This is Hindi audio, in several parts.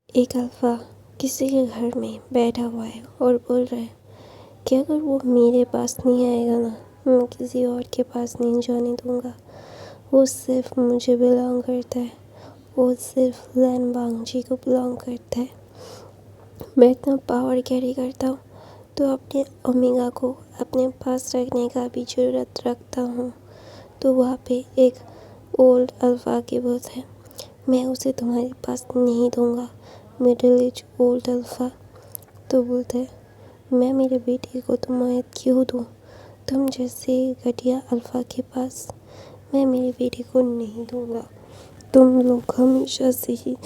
एक अल्फ़ा किसी के घर में बैठा हुआ है और बोल रहा है कि अगर वो मेरे पास नहीं आएगा ना, मैं किसी और के पास नहीं जाने दूँगा। वो सिर्फ मुझे बिलोंग करता है, वो सिर्फ लैन बांगजी को बिलोंग करता है। मैं इतना पावर कैरी करता हूँ तो अपने ओमेगा को अपने पास रखने का भी ज़रूरत रखता हूँ। तो वहाँ पे एक ओल्ड अल्फ़ा की बोलता है, मैं उसे तुम्हारे पास नहीं दूँगा। मिडिल एज ओल्ड अल्फ़ा तो बोलता है, मैं मेरे बेटे को तुम्हें क्यों दूँ, तुम जैसे घटिया अल्फ़ा के पास मैं मेरे बेटे को नहीं दूँगा। तुम लोग हमेशा से ही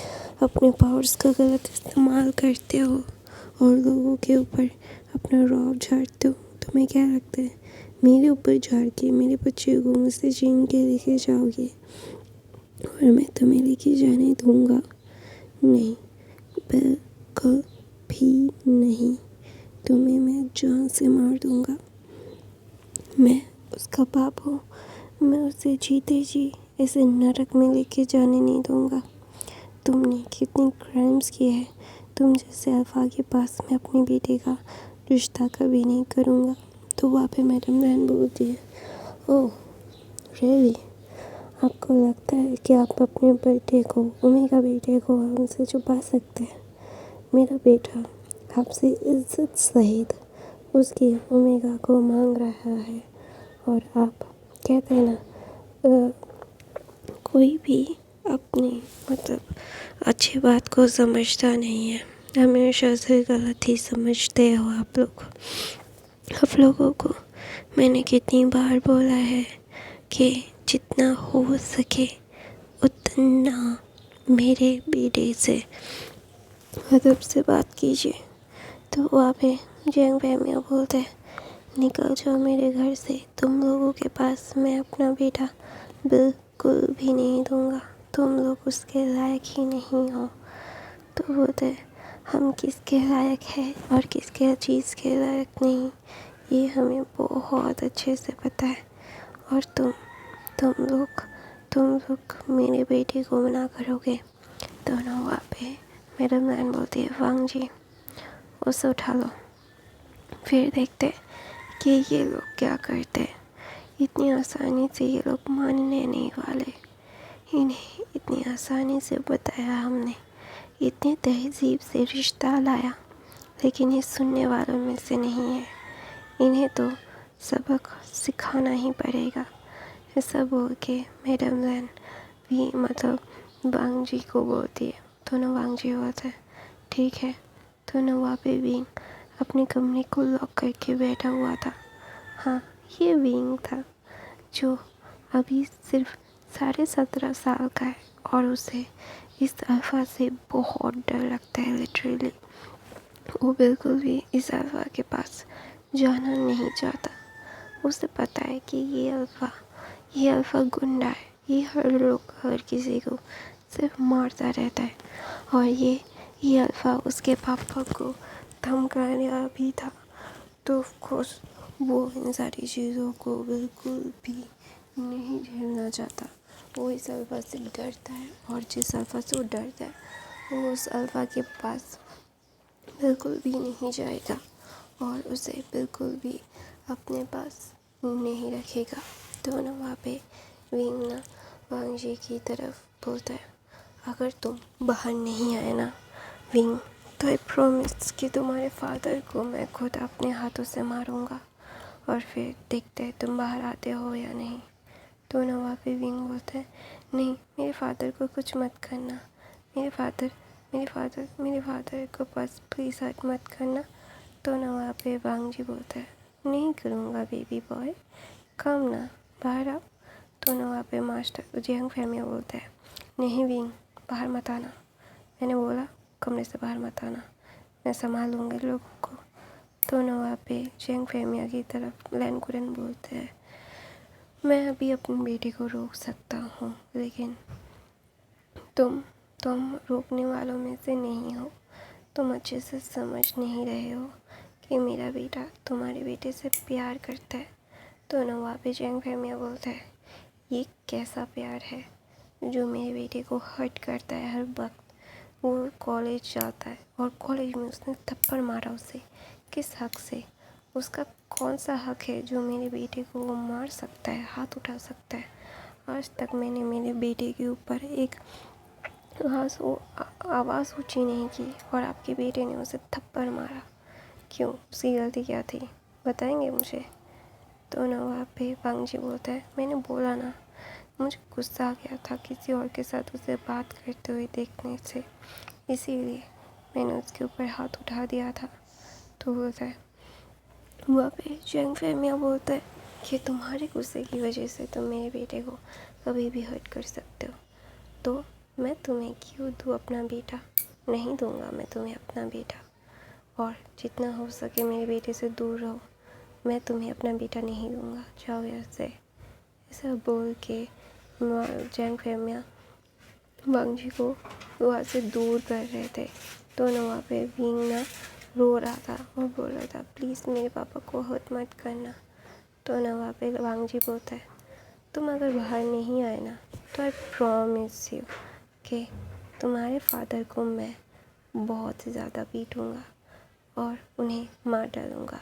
अपने पावर्स का गलत इस्तेमाल करते हो और लोगों के ऊपर अपना रौब झाड़ते हो। तुम्हें क्या लगता है मेरे ऊपर झाड़ के मेरे बच्चे को मुझसे छीन के लेके जाओगे और मैं तुम्हें लेके जाने दूँगा? नहीं, बिल्कुल भी नहीं। तुम्हें मैं जान से मार दूँगा। मैं उसका बाप हूँ, मैं उसे जीते जी ऐसे नरक में लेके जाने नहीं दूँगा। तुमने कितनी क्राइम्स किए हैं, तुम जैसे अल्फ़ा के पास मैं अपने बेटे का रिश्ता कभी नहीं करूँगा। तो वहाँ पे मैडम बहन बोलती है, ओह रियली, आपको लगता है कि आप अपने बेटे को, ओमेगा बेटे को हमसे छुपा सकते हैं? मेरा बेटा आपसे इज्जत सहित उसकी ओमेगा को मांग रहा है और आप कहते हैं ना, कोई भी अपनी अच्छी बात को समझता नहीं है, हमेशा से गलत ही समझते हो आप लोग। आप लोगों को मैंने कितनी बार बोला है कि जितना हो सके उतना मेरे बेटे से अदब से बात कीजिए। तो वहाँ पे जंग फैमिया बोलते हैं, निकल जाओ मेरे घर से, तुम लोगों के पास मैं अपना बेटा बिल्कुल भी नहीं दूँगा, तुम लोग उसके लायक ही नहीं हो। तो बोलते हैं, हम किसके लायक हैं और किसके चीज़ के लायक नहीं, ये हमें बहुत अच्छे से पता है। और तुम लोग मेरे बेटे को मना करोगे तो ना। वहाँ पे मैडम लाइन बोलती है, वांग जी उसे उठा लो, फिर देखते कि ये लोग क्या करते हैं। इतनी आसानी से ये लोग मानने नहीं वाले। इन्हें इतनी आसानी से बताया हमने, इतनी तहजीब से रिश्ता लाया, लेकिन ये सुनने वालों में से नहीं है। इन्हें तो सबक सिखाना ही पड़ेगा। ऐसा बोल के मैडम लैन भी वांग जी को बोलती है। तो ना वांग जी बोलता है, ठीक है। तो ना वहाँ पे विंग अपने कमरे को लॉक करके बैठा हुआ था। हाँ, ये विंग था जो अभी सिर्फ 17.5 साल का है और उसे इस अल्फ़ा से बहुत डर लगता है। लिटरली वो बिल्कुल भी इस अल्फ़ा के पास जाना नहीं चाहता। उसे पता है कि ये अल्फ़ा गुंडा है, ये हर किसी को सिर्फ मारता रहता है। और ये अल्फ़ा उसके पापा को धमकाया भी था। तो ऑफ कोर्स वो इन सारी चीज़ों को बिल्कुल भी नहीं झेलना चाहता। वो इस अल्फ़ा से डरता है और जिस अल्फ़ा से वो डरता है वो उस अल्फ़ा के पास बिल्कुल भी नहीं जाएगा और उसे बिल्कुल भी अपने पास नहीं रखेगा। तो ना वहाँ पे विंग ना वांग जी की तरफ बोलता है, अगर तुम बाहर नहीं आए ना विंग, तो आई प्रॉमिस कि तुम्हारे फादर को मैं खुद अपने हाथों से मारूंगा और फिर देखते हैं तुम बाहर आते हो या नहीं। तो ना वहाँ पे विंग बोलता है, नहीं मेरे फादर को कुछ मत करना, मेरे फादर को बस प्लीज़ हर्ट मत करना। तो ना वहाँ पे वांग जी बोलता है, नहीं करूँगा बेबी बॉय, कम ना बाहर आओ। तो ना वहाँ पे मास्टर जियांग फैमिया बोलता है, नहीं विंग बाहर मत आना, मैंने बोला कमरे से बाहर मत आना, मैं संभालूँगी लोगों को। तो ना वहाँ पे जियांग फैमिया की तरफ लैन कुरन बोलते हैं, मैं अभी अपने बेटे को रोक सकता हूँ, लेकिन तुम रोकने वालों में से नहीं हो। तुम अच्छे से समझ नहीं रहे हो कि मेरा बेटा तुम्हारे बेटे से प्यार करता है। तो ना वहाँ पे जियांग फैमिया बोलता है, ये कैसा प्यार है जो मेरे बेटे को हर्ट करता है हर वक्त। वो कॉलेज जाता है और कॉलेज में उसने थप्पड़ मारा उसे, किस हक से? उसका कौन सा हक है जो मेरे बेटे को वो मार सकता है, हाथ उठा सकता है? आज तक मैंने मेरे बेटे के ऊपर एक आवाज़ ऊँची नहीं की और आपके बेटे ने उसे थप्पड़ मारा। क्यों? उसकी गलती क्या थी? बताएंगे मुझे? तो ना वहाँ पे वांग जी बोलता है, मैंने बोला ना, मुझे गुस्सा आ गया था किसी और के साथ उसे बात करते हुए देखने से, इसीलिए मैंने उसके ऊपर हाथ उठा दिया था। तो बोलता है, वहाँ पे जंग फैमिया बोलता है कि तुम्हारे गुस्से की वजह से तुम मेरे बेटे को कभी भी हर्ट कर सकते हो, तो मैं तुम्हें क्यों दूँ अपना बेटा? नहीं दूँगा मैं तुम्हें अपना बेटा, और जितना हो सके मेरे बेटे से दूर रहो। मैं तुम्हें अपना बेटा नहीं दूँगा, जाओ यहाँ से। ऐसा बोल के जंग फैमिया वांग जी को वहाँ से दूर कर रहे थे। तो ना वहाँ पे विंग ना रो रहा था और बोल रहा था, प्लीज़ मेरे पापा को हर्ट मत करना। तो ना वहाँ पे वांग जी बोलता है, तुम अगर बाहर नहीं आए ना तो आई प्रॉमिस यू कि तुम्हारे फादर को मैं बहुत ज़्यादा पीटूँगा और उन्हें मार डालूँगा,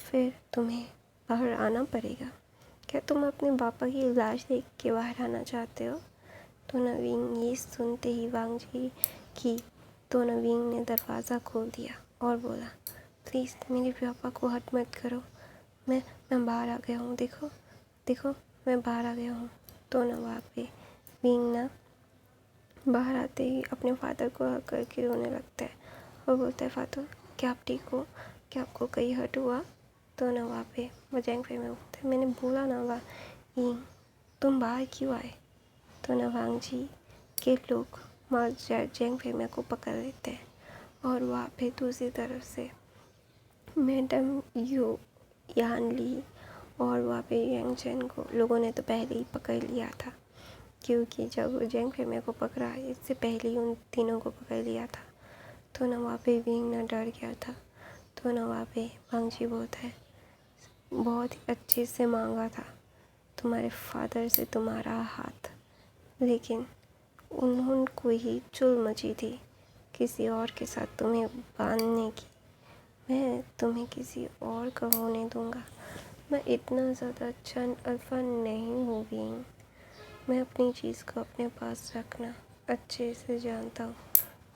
फिर तुम्हें बाहर आना पड़ेगा। क्या तुम अपने पापा की लाश देख के बाहर आना चाहते हो? तो नवीन ये सुनते ही वांग जी की तो नवीन ने दरवाज़ा खोल दिया और बोला, प्लीज़ मेरे पापा को हर्ट मत करो, मैं बाहर आ गया हूँ, देखो देखो मैं बाहर आ गया हूँ। तो ना वहाँ पे विंग ना बाहर आते ही अपने फादर को हक करके रोने लगता है और बोलता है, फादर क्या आप ठीक हो? क्या आपको कहीं हर्ट हुआ? तो ना वहाँ पे जंग फैमिया में बोलता है, मैंने बोला ना विंग तुम बाहर क्यों आए? तो ना वांग जी के लोग जंग फैमिया को पकड़ लेते हैं और वहाँ पे दूसरी तरफ से मैडम यू यान ली और वहाँ पे यांग चैन को लोगों ने तो पहले ही पकड़ लिया था, क्योंकि जब जंग फैमिया को पकड़ा इससे पहले ही उन तीनों को पकड़ लिया था। तो ना वहाँ पे विंग ना डर गया था। तो ना वहाँ पे वांग जी बोलता है, बहुत ही अच्छे से मांगा था तुम्हारे फादर से तुम्हारा हाथ, लेकिन उनको ही चुल मची थी किसी और के साथ तुम्हें बांधने की। मैं तुम्हें किसी और का होने दूंगा। मैं इतना ज़्यादा अच्छा अल्फा नहीं हूँ विंग। मैं अपनी चीज़ को अपने पास रखना अच्छे से जानता हूँ,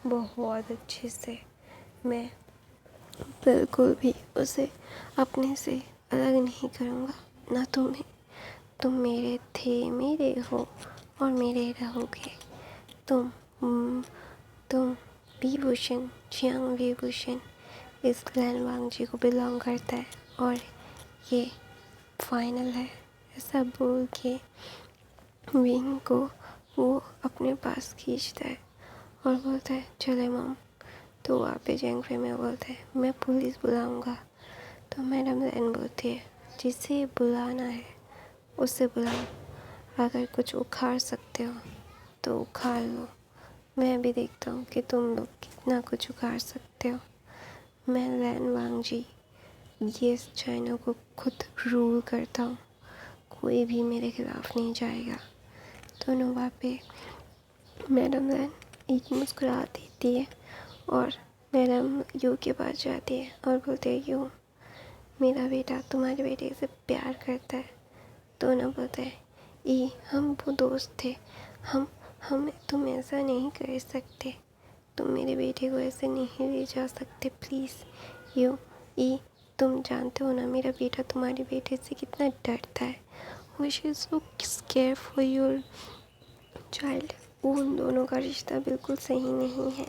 बहुत अच्छे से। मैं बिल्कुल भी उसे अपने से अलग नहीं करूँगा, ना तुम्हें। तुम मेरे थे, मेरे हो और मेरे रहोगे। तुम तुम विभूषण जियांग विभूषण इस क्लैन वांग जी को बिलोंग करता है और ये फाइनल है। ऐसा बोल के विंग को वो अपने पास खींचता है और बोलता है, चले मॉम। तो वहाँ पे जंग फैमिया बोलता है, मैं पुलिस बुलाऊंगा। तो मैडम लैन बोलती है, जिसे बुलाना है उससे बुलाओ, अगर कुछ उखाड़ सकते हो तो उखाड़ लो। मैं भी देखता हूँ कि तुम लोग कितना कुछ उखाड़ सकते हो। मैं लैन वांग जी ये चाइना को खुद रूल करता हूँ, कोई भी मेरे खिलाफ नहीं जाएगा। तो ना वहाँ पे मैडम लैन एक मुस्कुरा देती है और मैडम यू के पास जाती है और बोलते हैं, यू मेरा बेटा तुम्हारे बेटे से प्यार करता है। तो ना बोलता है, ई हम वो दोस्त थे, हम तुम ऐसा नहीं कर सकते, तुम मेरे बेटे को ऐसे नहीं ले जा सकते, प्लीज़ यू ई तुम जानते हो ना मेरा बेटा तुम्हारे बेटे से कितना डरता है, wish is so square for your child. उन दोनों का रिश्ता बिल्कुल सही नहीं है,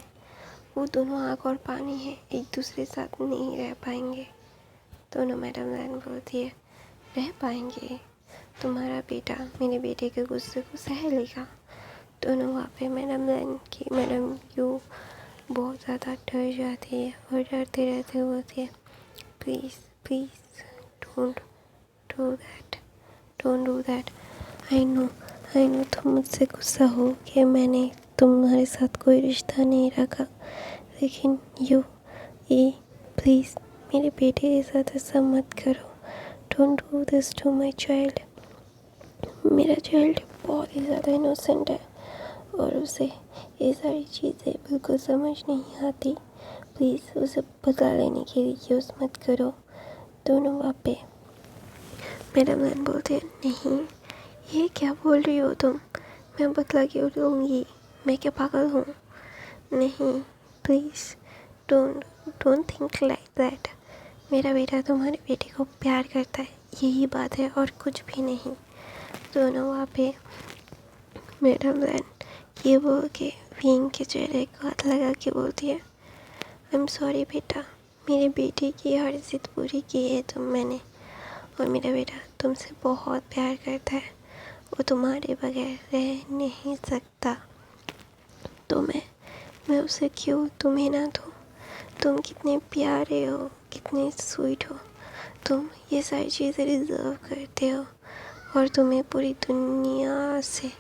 वो दोनों आग और पानी है, एक दूसरे साथ नहीं रह पाएंगे। तो ना मैडम लैन बोलती है, रह पाएंगे, तुम्हारा बेटा मेरे बेटे के गुस्से को सह लेगा। तो ना वहाँ पे मैडम यू बहुत ज़्यादा डर जाती है और डरते रहते बोलती है, please please don't do that, don't do that. I know तुम मुझसे गुस्सा हो कि मैंने तुम्हारे साथ कोई रिश्ता नहीं रखा, लेकिन यू ये प्लीज़ मेरे बेटे के साथ ऐसा मत करो, don't do this to my child. मेरा चाइल्ड बहुत ही ज़्यादा इनोसेंट है और उसे ये सारी चीज़ें बिल्कुल समझ नहीं आती। प्लीज़ उसे बदला लेने के लिए यूज़ मत करो। दोनों वहाँ पे मैडम लैन बोलते हैं, नहीं ये क्या बोल रही हो तुम, मैं बदला क्यों लूँगी, मैं क्या पागल हूँ। नहीं please don't don't think like that. मेरा बेटा तुम्हारे बेटे को प्यार करता है, यही बात है और कुछ भी नहीं। दोनों वहाँ पे मैडम लैन ये बोल के विंग के चेहरे को हाथ लगा के बोलती है, आई एम सॉरी बेटा, मेरे बेटे की हर जिद पूरी की है मैंने, और मेरा बेटा तुमसे बहुत प्यार करता है, वो तुम्हारे बगैर रह नहीं सकता। तो मैं उसे क्यों तुम्हें ना दूँ। तुम कितने प्यारे हो, कितने स्वीट हो, तुम ये सारी चीज़ें डिज़र्व करते हो, और तुम्हें पूरी दुनिया से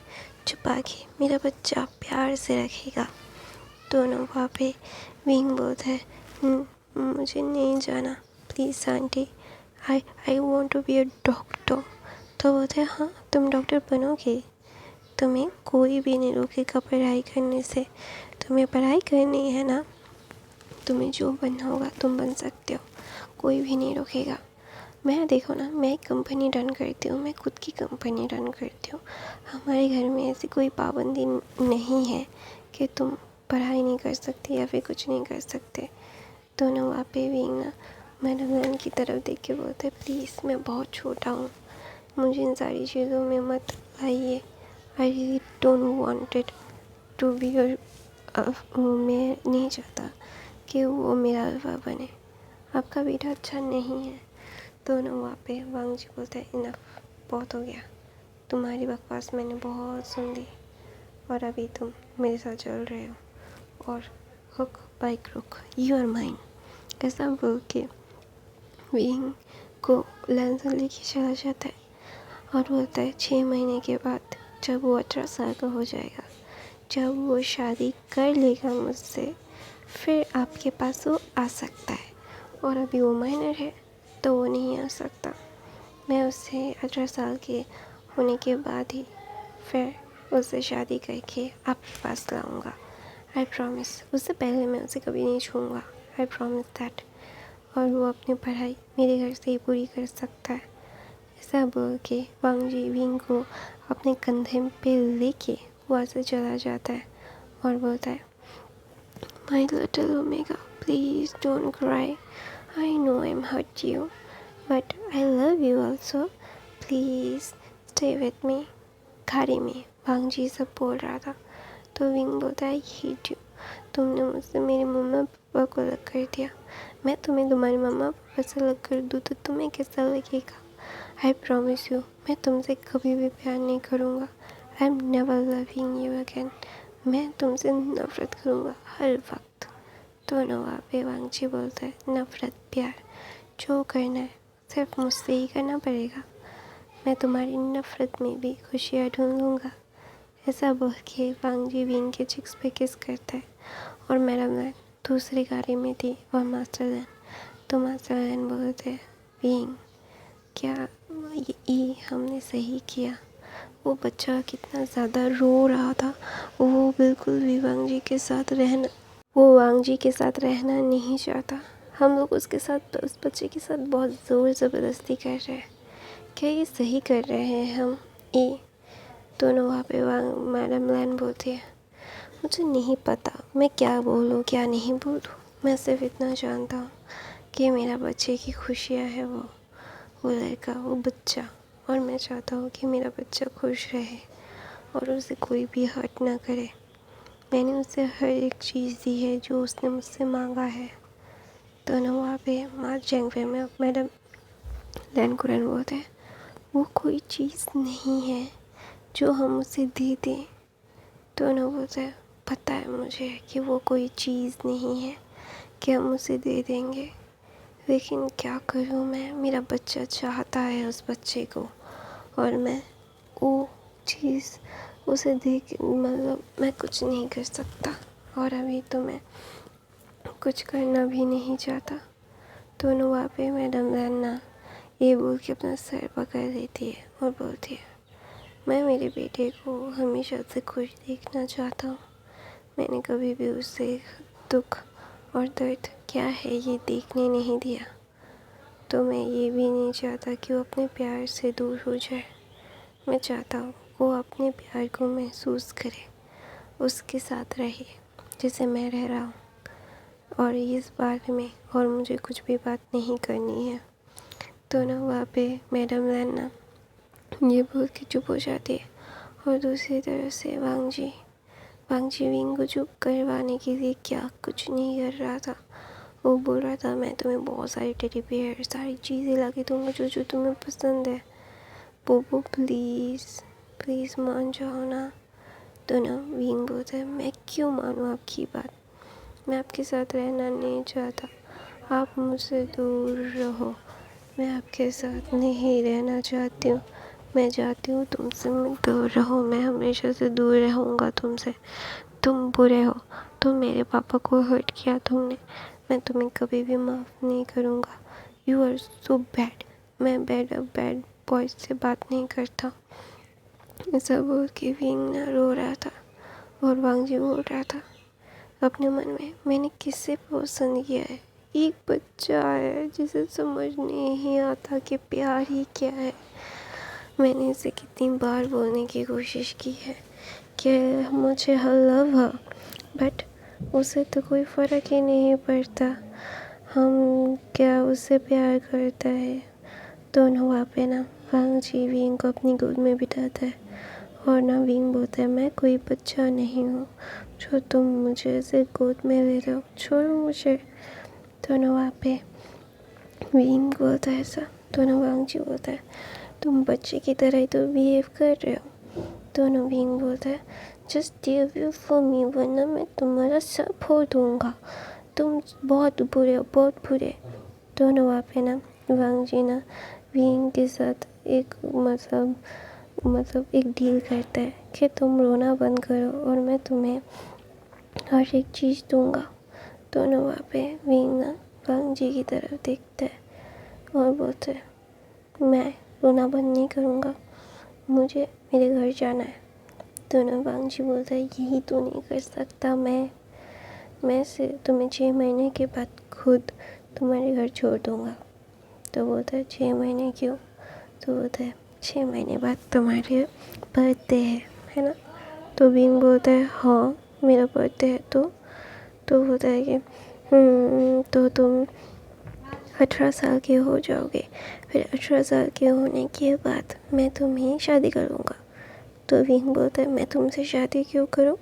छुपा के मेरा बच्चा प्यार से रखेगा। दोनों वहाँ पे विंग बोलता है, मुझे नहीं जाना please aunty, I want to be a doctor. तो बोलते हैं, हाँ तुम डॉक्टर बनोगे, तुम्हें कोई भी नहीं रोकेगा पढ़ाई करने से, तुम्हें पढ़ाई करनी है ना, तुम्हें जो बनना होगा तुम बन सकते हो, कोई भी नहीं रोकेगा। मैं देखो ना, मैं एक कंपनी रन करती हूँ, मैं खुद की कंपनी रन करती हूँ। हमारे घर में ऐसी कोई पाबंदी नहीं है कि तुम पढ़ाई नहीं कर सकते या फिर कुछ नहीं कर सकते। दोनों वहाँ पे भी ना मैडम लैन की तरफ देख के बोलते, प्लीज़ मैं बहुत छोटा हूँ, मुझे इन सारी चीज़ों में मत लाइए, I really don't wanted to be your. मैं नहीं चाहता कि वो मेरा अल्फा बने, आपका बेटा अच्छा नहीं है। दोनों वहाँ पे वांग जी बोलते हैं, इनफ, बहुत हो गया, तुम्हारी बकवास मैंने बहुत सुन ली, और अभी तुम मेरे साथ चल रहे हो, और hook by crook you are mine, ऐसा बोल के विंग को लैंसन लेके चला जाता है, और बोलता है 6 महीने के बाद जब वो 18 साल का हो जाएगा, जब वो शादी कर लेगा मुझसे, फिर आपके पास वो आ सकता है, और अभी वो माइनर है तो वो नहीं आ सकता। मैं उससे 18 साल के होने के बाद ही फिर उससे शादी करके आपके पास लाऊंगा, आई प्रॉमिस। उससे पहले मैं उसे कभी नहीं छूऊंगा, आई प्रॉमिस दैट। और वो अपनी पढ़ाई मेरे घर से ही पूरी कर सकता है। ऐसा बोल के वांग जी विंग को अपने कंधे पे लेके वहाँ से चला जाता है, और बोलता है, my little omega please don't cry, I know I am hurt you but I love you also, please stay with me. खाड़ी में वांग जी सब बोल रहा था, तो विंग बोलता है, आई हेट यू, तुमने मुझसे मेरे मम्मा पापा को अलग कर दिया, मैं तुम्हें तुम्हारे मम्मा पापा से अलग कर दूँ तो तुम्हें कैसा लगेगा। आई प्रॉमिस यू, मैं तुमसे कभी भी प्यार नहीं करूँगा, I am never loving you again, मैं तुमसे नफ़रत करूँगा हर वक्त। दोनों वहाँ पे वांग जी बोलता है, नफ़रत प्यार जो करना है सिर्फ मुझसे ही करना पड़ेगा, मैं तुम्हारी नफ़रत में भी खुशियाँ ढूंढूंगा। ऐसा बोल के वांग जी विंग के चिक्स पे किस करता है, और मैडम लैन दूसरी गाड़ी में थी और मास्टर लैन, तो मास्टर लैन बोलते हैं, विंग क्या ये हमने सही किया। वो बच्चा कितना ज़्यादा रो रहा था, वो बिल्कुल भी वांग जी के साथ रहना, वो वांग जी के साथ रहना नहीं चाहता। हम लोग उसके साथ, उस बच्चे के साथ बहुत ज़ोर ज़बरदस्ती कर रहे हैं, क्या ये सही कर रहे हैं हम ये। दोनों वहाँ पे वांग मैडम लैन बोलती है, मुझे नहीं पता मैं क्या बोलूँ क्या नहीं बोलूँ, मैं सिर्फ इतना जानता हूँ कि मेरा बच्चे की खुशियाँ है, वो लड़का, वो बच्चा, और मैं चाहता हूँ कि मेरा बच्चा खुश रहे और उसे कोई भी हर्ट ना करे। मैंने उसे हर एक चीज़ दी है जो उसने मुझसे मांगा है। दोनों वहाँ पे माँ जेंगफे में मैडम लैन कुरन बोलते हैं, वो कोई चीज़ नहीं है जो हम उसे दे दें। दोनों बोलते हैं, पता है मुझे कि वो कोई चीज़ नहीं है कि हम उसे दे देंगे, लेकिन क्या करूँ मैं, मेरा बच्चा चाहता है उस बच्चे को, और मैं वो चीज़ उसे दे के मतलब मैं कुछ नहीं कर सकता, और अभी तो मैं कुछ करना भी नहीं चाहता। दोनों वहाँ पे मैडम लैन ये बोल के अपना सर पकड़ लेती है और बोलती है, मैं मेरे बेटे को हमेशा से खुश देखना चाहता हूँ, मैंने कभी भी उसे दुख और दर्द क्या है ये देखने नहीं दिया। तो मैं ये भी नहीं चाहता कि वो अपने प्यार से दूर हो जाए। मैं चाहता हूँ वो अपने प्यार को महसूस करे, उसके साथ रहे जैसे मैं रह रहा हूँ। और इस बारे में और मुझे कुछ भी बात नहीं करनी है। तो ना वहाँ पे मैडम लैन ये बोल के चुप हो जाती है। और दूसरी तरफ से वांगजी विंग को चुप करवाने के लिए क्या कुछ नहीं कर रहा था। वो बोल रहा था मैं तुम्हें बहुत सारी टेडी बियर सारी चीज़ें ला के दूँगा जो जो तुम्हें पसंद है। पोपो प्लीज़ प्लीज़ मान जाओ ना। तो ना विंग बोलता है मैं क्यों मानूँ आपकी बात, मैं आपके साथ रहना नहीं चाहता, आप मुझसे दूर रहो। मैं आपके साथ नहीं रहना चाहती हूँ, मैं चाहती हूँ तुमसे मैं दूर रहो, मैं हमेशा से दूर रहूँगा तुमसे। तुम बुरे हो, तुम मेरे पापा को हर्ट किया तुमने, मैं तुम्हें कभी भी माफ़ नहीं करूँगा। यू आर सो बैड, मैं बैड बॉयज़ से बात नहीं करता। ऐसा बोल के विंग ना रो रहा था और वांगजी बोल रहा था अपने मन में मैंने किससे पसंद किया है, एक बच्चा है जिसे समझ नहीं आता कि प्यार ही क्या है। मैंने इसे कितनी बार बोलने की कोशिश की है कि मुझे लव है, बट उसे तो कोई फ़र्क ही नहीं पड़ता हम क्या उससे प्यार करता है। दोनों वहाँ पे ना वांगजी विंग को अपनी गोद में बिठाता है और ना विंग बोलता है मैं कोई बच्चा नहीं हूँ जो तुम मुझे ऐसे गोद में ले रहे हो, छोड़ो मुझे। दोनों वहाँ पे विंग बोलता है ऐसा, दोनों वांगजी बोलता है तुम बच्चे की तरह ही तो बिहेव कर रहे हो। दोनों विंग बोलता है just leave you for me वरना मैं तुम्हारा सर फोड़ दूँगा, तुम बहुत बुरे हो बहुत बुरे। दोनों वहाँ पे ना वांगजी ना विंग के साथ एक मतलब एक डील करता है कि तुम रोना बंद करो और मैं तुम्हें हर एक चीज़ दूँगा। दोनों वहाँ पे विंग ना वांगजी की तरफ देखता है और बोलते हैं मैं रोना बंद नहीं करूँगा, मुझे मेरे घर जाना है। दोनों वांगजी बोलता है यही तो नहीं कर सकता मैं से तुम्हें 6 महीने के बाद खुद तुम्हारे घर छोड़ दूँगा। तो बोलता है 6 महीने क्यों? तो बोलता है 6 महीने बाद तुम्हारे बर्थडे है ना। तो विंग बोलता है हाँ मेरा बर्थडे है। तो बोलता है कि तो तुम 18 साल के हो जाओगे, फिर 18 साल के होने के बाद मैं तुम्हें शादी करूँगा। तो विंग बोलता है मैं तुमसे शादी क्यों करूँ,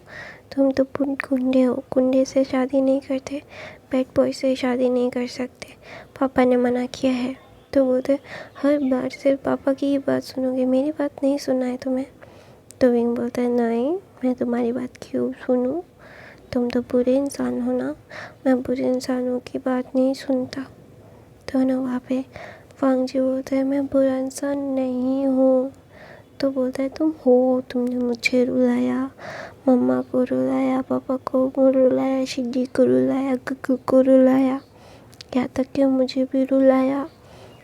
तुम तो गुंडे हो, गुंडे से शादी नहीं करते, बैड बॉय से शादी नहीं कर सकते, पापा ने मना किया है। तो बोलते हर बार सिर्फ पापा की ही बात सुनोगे, मेरी बात नहीं सुनना है तुम्हें। तो विंग बोलता है नहीं मैं तुम्हारी बात क्यों सुनूं, तुम तो बुरे इंसान हो ना, मैं बुरे इंसानों की बात नहीं सुनता। तो ना वहाँ पे वांगजी बोलता है मैं बुरा इंसान नहीं हूँ। तो बोलता है तुम हो, तुमने मुझे रुलाया, मम्मा को रुलाया, पापा को रुलाया, शिजी को रुलाया, गुग्गू को रुलाया, यहाँ तक कि मुझे भी रुलाया,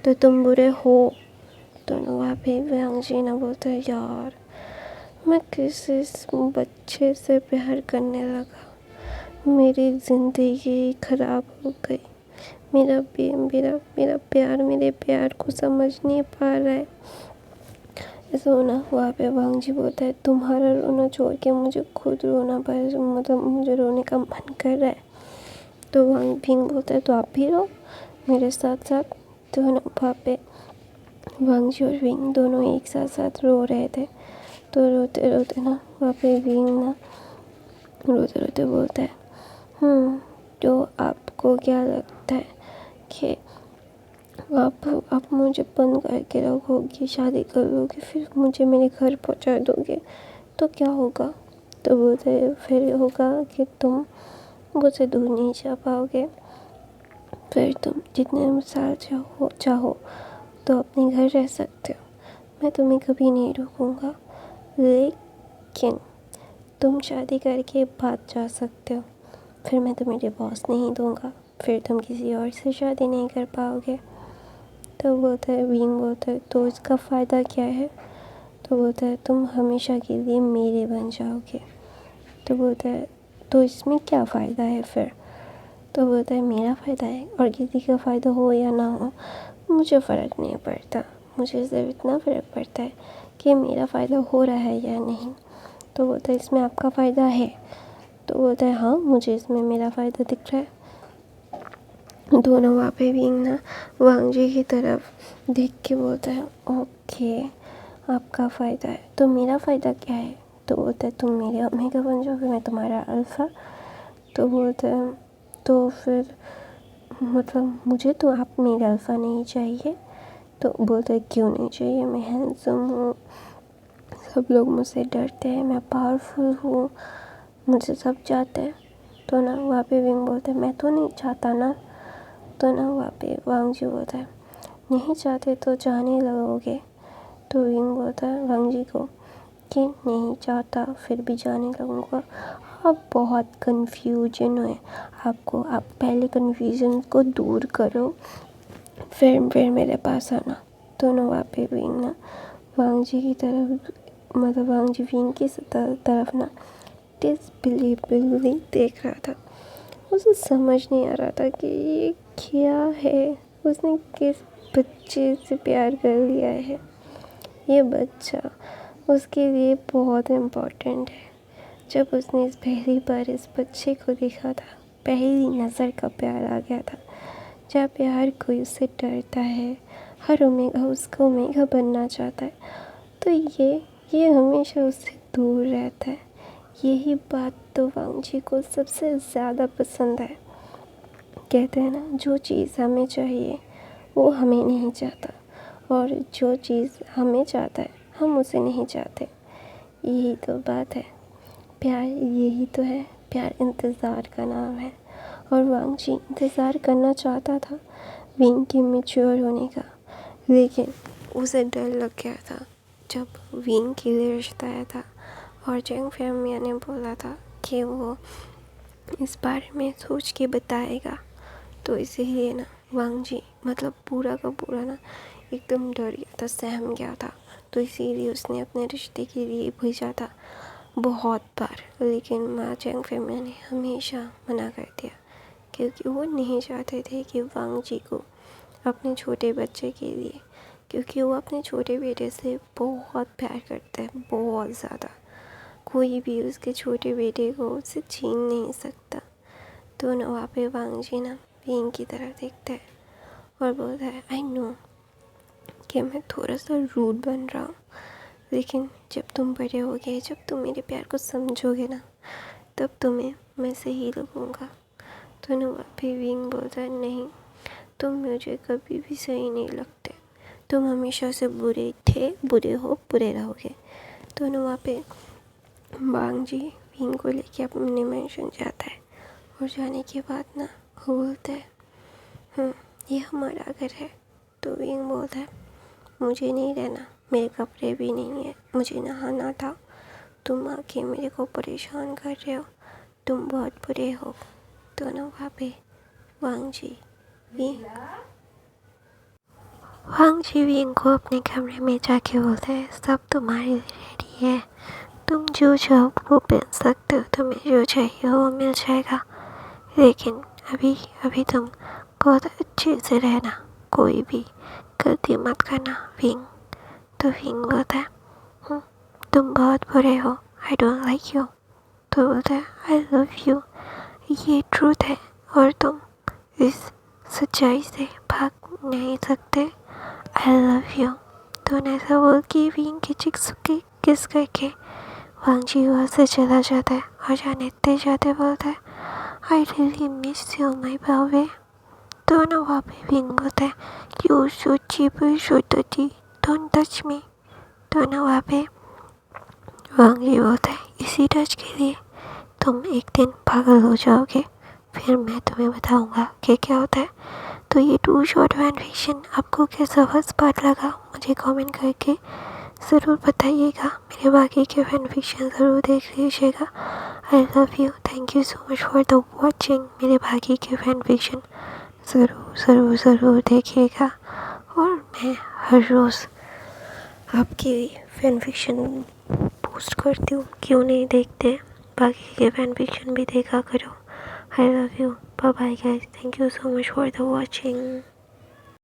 तो तुम बुरे हो। दोनों वहाँ पे वांगजी ना बोलता है यार मैं किसी बच्चे से प्यार करने लगा, मेरी ज़िंदगी ख़राब हो गई, मेरा प्यार मेरे प्यार को समझ नहीं पा रहा है। ऐसा होना वहाँ पे वांगजी बोलता है तुम्हारा रोना छोड़ के मुझे खुद रोना पर मतलब मुझे रोने का मन कर रहा है। तो विंग बोलता है तो आप भी रो मेरे साथ साथ। तो ना वहाँ पे वांगजी और विंग दोनों एक साथ साथ रो रहे थे। तो रोते रोते ना वहाँ पे विंग ना रोते रोते बोलता है तो आपको क्या लगता है कि आप मुझे बंद करके रखोगे, शादी करोगे, फिर मुझे मेरे घर पहुंचा दोगे तो क्या होगा? तो बोलते हैं फिर होगा कि तुम मुझसे दूर नहीं जा पाओगे, फिर तुम जितने साल चाहो तो अपने घर रह सकते हो, मैं तुम्हें कभी नहीं रोकूंगा, लेकिन तुम शादी करके बाद जा सकते हो, फिर मैं तुम्हें डिवोर्स नहीं दूंगा, फिर तुम किसी और से शादी नहीं कर पाओगे। तो बोलता है विंग बोलता है तो इसका फ़ायदा क्या है? तो बोलता है तुम हमेशा के लिए मेरे बन जाओगे। तो बोलता है तो इसमें क्या फ़ायदा है फिर? तो बोलता है मेरा फ़ायदा है, और किसी का फ़ायदा हो या ना हो मुझे फ़र्क नहीं पड़ता, मुझे सिर्फ इतना फ़र्क पड़ता है कि मेरा फ़ायदा हो रहा है या नहीं। तो बोलता है इसमें आपका फ़ायदा है? तो बोलता है हाँ, मुझे इसमें मेरा फ़ायदा दिख रहा है। दोनों वहाँ पे भी ना वांग जी की तरफ देख के बोलता है ओके, आपका फ़ायदा है, तो मेरा फ़ायदा क्या है? तो बोलता है तुम मेरे ओमेगा बन जाओगे, मैं तुम्हारा अल्फ़ा। तो बोलता है तो फिर मतलब मुझे तो आप मेरा अल्फ़ा नहीं चाहिए। तो बोलता है क्यों नहीं चाहिए, मैं हैंडसम हूँ, सब लोग मुझसे डरते हैं, मैं पावरफुल हूँ, मुझे सब चाहते हैं। तो ना वहाँ पे विंग बोलता है मैं तो नहीं चाहता ना। तो ना वहाँ पे वांग जी बोलता है नहीं चाहते तो जाने लगोगे। तो विंग बोलता है वांग जी को कि नहीं चाहता फिर भी जाने लगूंगा। आप बहुत कन्फ्यूजन है आपको, आप पहले कन्फ्यूजन को दूर करो फिर मेरे पास आना। तो ना वहाँ पे विंग ना वांग जी की तरफ मतलब वांग जी विंग की तरफ ना डिसबिलीवली देख रहा था। उसे समझ नहीं आ रहा था कि ये क्या है, उसने किस बच्चे से प्यार कर लिया है। ये बच्चा उसके लिए बहुत इम्पोर्टेंट है। जब उसने पहली बार इस बच्चे को देखा था, पहली नज़र का प्यार आ गया था। जब प्यार कोई उससे डरता है, हर ओमेगा उसका ओमेगा बनना चाहता है, तो ये हमेशा उससे दूर रहता है। यही बात तो वांग जी को सबसे ज़्यादा पसंद है। कहते हैं ना जो चीज़ हमें चाहिए वो हमें नहीं चाहता, और जो चीज़ हमें चाहता है हम उसे नहीं चाहते। यही तो बात है, प्यार यही तो है। प्यार इंतज़ार का नाम है, और वांग जी इंतज़ार करना चाहता था विंग के मैच्योर होने का, लेकिन उसे डर लग गया था जब विंग के लिए रिश्ता आया था और चैंग फैमिया ने बोला था कि वो इस बारे में सोच के बताएगा। तो इसीलिए ना वांग जी मतलब पूरा का पूरा ना एकदम डर गया था, सहम गया था। तो इसीलिए उसने अपने रिश्ते के लिए भेजा था बहुत बार, लेकिन माँ चैंग फैमिया ने हमेशा मना कर दिया, क्योंकि वो नहीं चाहते थे कि वांग जी को अपने छोटे बच्चे के लिए, क्योंकि वो अपने छोटे बेटे से बहुत प्यार करते हैं, बहुत ज़्यादा। कोई भी उसके छोटे बेटे को उससे छीन नहीं सकता। तो ना वहाँ पे वांग जी ना विंग की तरफ देखता है और बोलता है आई नो कि मैं थोड़ा सा रूड बन रहा हूँ, लेकिन जब तुम बड़े होगे, जब तुम मेरे प्यार को समझोगे ना, तब तुम्हें मैं सही लगूँगा। तो ना वहाँ पे विंग बोलता है नहीं, तुम मुझे कभी भी सही नहीं लगते, तुम हमेशा से बुरे थे, बुरे हो, बुरे रहोगे। तो ना वहाँ पे वांग जी विंग को लेके अपने मेंशन जाता है, और जाने के बाद ना वो बोलता है ये हमारा घर है। तो विंग बोलता है मुझे नहीं रहना, मेरे कपड़े भी नहीं है, मुझे नहाना था, तुम आके मेरे को परेशान कर रहे हो, तुम बहुत बुरे हो। तो ना वहाँ पे वांग जी विंग को अपने कमरे में जाके बोलता है सब तुम्हारे लिए रेडी है, तुम जो चाहो वो पहन सकते हो, तुम्हें जो चाहिए वो मिल जाएगा, लेकिन अभी तुम बहुत अच्छे से रहना, कोई भी गलती मत करना विंग। तो विंग बोलता है तुम बहुत बुरे हो, आई डोंट लाइक यू। तो बोलता है आई लव यू, ये ट्रूथ है और तुम इस सच्चाई से भाग नहीं सकते, आई लव यू। तो ऐसा बोल के विंग की चिक्स की किस करके वांग जी वहाँ से चला जाता है, और जाने जाते बोलता है I really miss you my baby. तो ना वहाँ पे विंग होता है you so cheap, so dirty, don't touch me. तो ना वहाँ पे वांग जी बोलता है इसी टच के लिए तुम एक दिन पागल हो जाओगे, फिर मैं तुम्हें बताऊंगा कि क्या होता है। तो ये 2 शॉर्ट फैन फिक्शन आपको कैसा फर्स्ट पार्ट लगा, मुझे कमेंट करके ज़रूर बताइएगा। मेरे बाकी के फैन फिक्शन ज़रूर देख लीजिएगा। आई love you, thank you so much for the watching. मेरे बाकी के फैन फिक्शन ज़रूर देखिएगा, और मैं हर रोज़ आपकी फैन फिक्शन पोस्ट करती हूँ, क्यों नहीं देखते। बाकी के फैन फिक्शन भी देखा करो। I love you, bye bye guys, thank you so much for the watching.